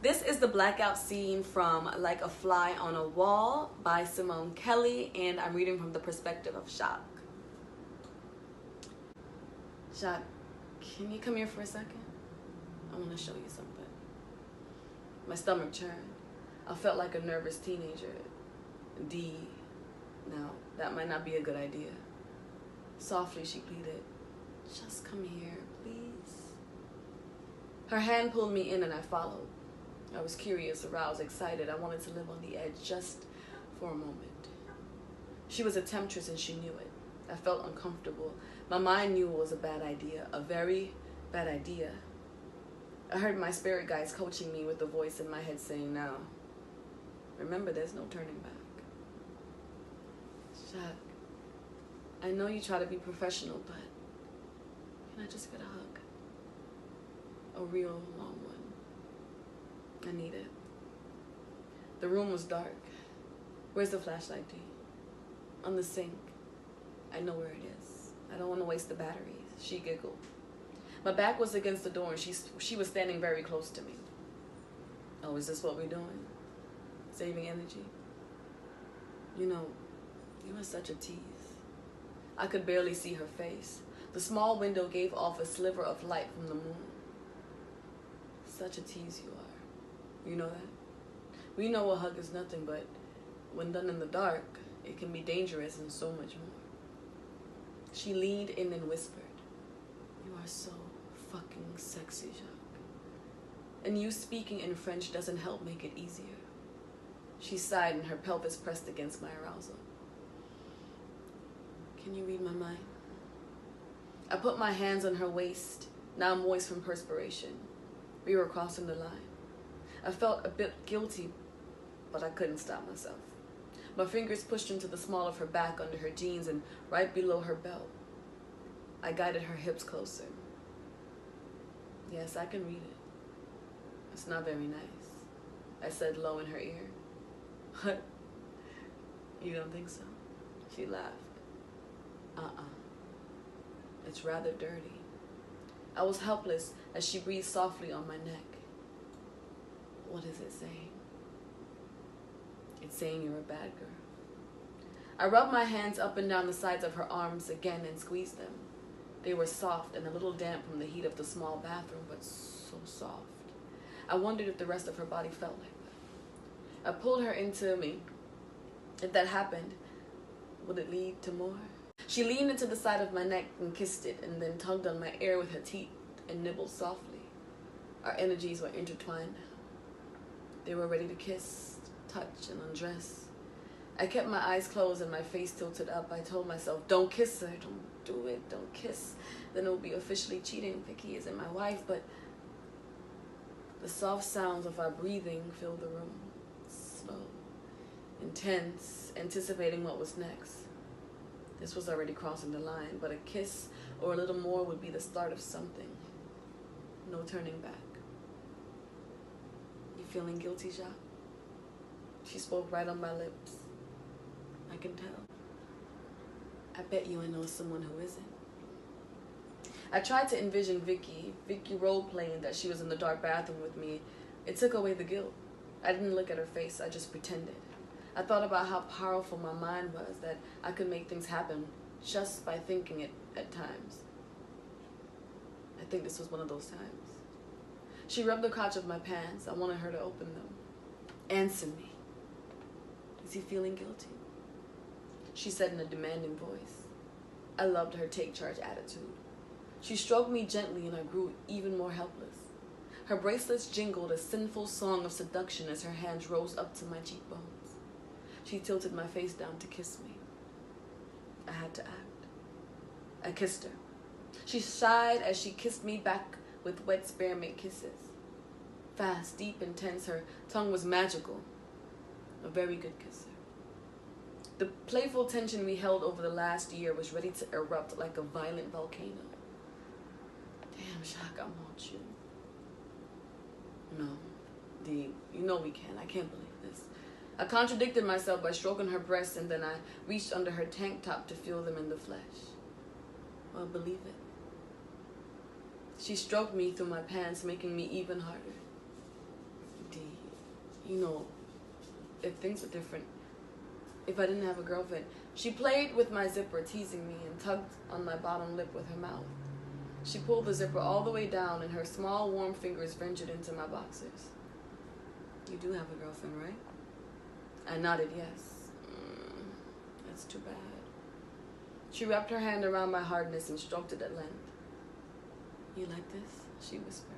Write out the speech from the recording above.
This is the blackout scene from Like a Fly on a Wall by Simone Kelly, and I'm reading from the perspective of Jacques. Jacques, can you come here for a second? I want to show you something. My stomach churned. I felt like a nervous teenager. Dee. Now, that might not be a good idea. Softly, she pleaded, "Just come here, please." Her hand pulled me in and I followed. I was curious, aroused, excited. I wanted to live on the edge just for a moment. She was a temptress and she knew it. I felt uncomfortable. My mind knew it was a bad idea, a very bad idea. I heard my spirit guides coaching me with the voice in my head saying, "Now, remember there's no turning back." Jacques, I know you try to be professional, but can I just get a hug? A real long one. I need it. The room was dark. Where's the flashlight, Dee? On the sink. I know where it is. I don't want to waste the batteries. She giggled. My back was against the door and she was standing very close to me. Oh, is this what we're doing? Saving energy? You know, you are such a tease. I could barely see her face. The small window gave off a sliver of light from the moon. Such a tease you are. You know that? We know a hug is nothing, but when done in the dark, it can be dangerous and so much more. She leaned in and whispered, "You are so fucking sexy, Jacques. And you speaking in French doesn't help make it easier." She sighed and her pelvis pressed against my arousal. "Can you read my mind?" I put my hands on her waist, now moist from perspiration. We were crossing the line. I felt a bit guilty, but I couldn't stop myself. My fingers pushed into the small of her back under her jeans and right below her belt. I guided her hips closer. "Yes, I can read it. It's not very nice," I said low in her ear. "What? You don't think so?" She laughed. It's rather dirty." I was helpless as she breathed softly on my neck. "What is it saying?" "It's saying you're a bad girl." I rubbed my hands up and down the sides of her arms again and squeezed them. They were soft and a little damp from the heat of the small bathroom, but so soft. I wondered if the rest of her body felt like that. I pulled her into me. If that happened, would it lead to more? She leaned into the side of my neck and kissed it, and then tugged on my ear with her teeth and nibbled softly. Our energies were intertwined now. They were ready to kiss, touch, and undress. I kept my eyes closed and my face tilted up. I told myself, "Don't kiss her, don't do it, don't kiss. Then it will be officially cheating. Vicky isn't my wife." But the soft sounds of our breathing filled the room. Slow, intense, anticipating what was next. This was already crossing the line, but a kiss or a little more would be the start of something. No turning back. "You feeling guilty, Jacques?" She spoke right on my lips. "I can tell. I bet you I know someone who isn't." I tried to envision Vicky role-playing that she was in the dark bathroom with me. It took away the guilt. I didn't look at her face, I just pretended. I thought about how powerful my mind was, that I could make things happen just by thinking it at times. I think this was one of those times. She rubbed the crotch of my pants. I wanted her to open them. "Answer me. Is he feeling guilty?" She said in a demanding voice. I loved her take-charge attitude. She stroked me gently and I grew even more helpless. Her bracelets jingled a sinful song of seduction as her hands rose up to my cheekbones. She tilted my face down to kiss me. I had to act. I kissed her. She sighed as she kissed me back with wet spearmint kisses. Fast, deep, intense, her tongue was magical. A very good kisser. The playful tension we held over the last year was ready to erupt like a violent volcano. "Damn, Jacques, I want you." "No, Dee, you know we can. I can't believe this." I contradicted myself by stroking her breasts, and then I reached under her tank top to feel them in the flesh. "Well, believe it." She stroked me through my pants, making me even harder. "Dee, you know, if things were different, if I didn't have a girlfriend. She played with my zipper, teasing me, and tugged on my bottom lip with her mouth. She pulled the zipper all the way down, and her small, warm fingers ventured into my boxers. You do have a girlfriend, right? I nodded yes. That's too bad. She wrapped her hand around my hardness and stroked it at length. You like this? She whispered.